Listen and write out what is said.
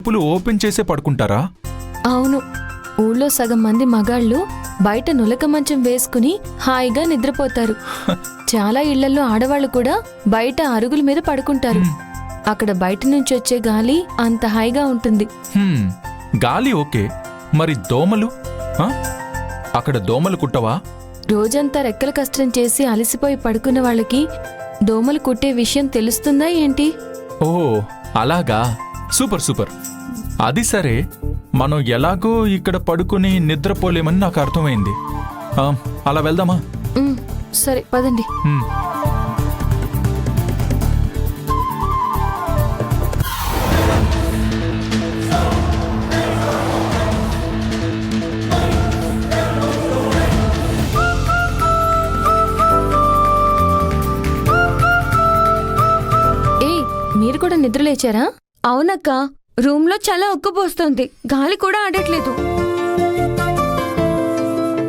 తలుపులు ఓపెన్ చేసే పడుకుంటారా? అవును, ఊళ్ళో సగం మంది మగాళ్ళు బయట నులక మంచం వేసుకుని హాయిగా నిద్రపోతారు. చాలా ఇళ్లలో ఆడవాళ్లు కూడా బయట అరుగుల మీద పడుకుంటారు. అక్కడ బయట నుంచి వచ్చే గాలి అంత హాయిగా ఉంటుంది. గాలి ఓకే, మరి దోమలు? అక్కడ దోమలు కుట్టవా? రోజంతా రెక్కల కష్టం చేసి అలసిపోయి పడుకున్న వాళ్ళకి దోమలు కుట్టే విషయం తెలుస్తుందా ఏంటి? ఓ అలాగా, సూపర్ సూపర్. అది సరే, మనం ఎలాగో ఇక్కడ పడుకుని నిద్రపోలేమని నాకు అర్థమైంది. అలా వెళ్దామా? సరే పదండి. మీరు కూడా నిద్రలేచారా? అవునక్క, రూమ్ లో చాలా ఉక్కపోస్తుంది, గాలి కూడా ఆడట్లేదు.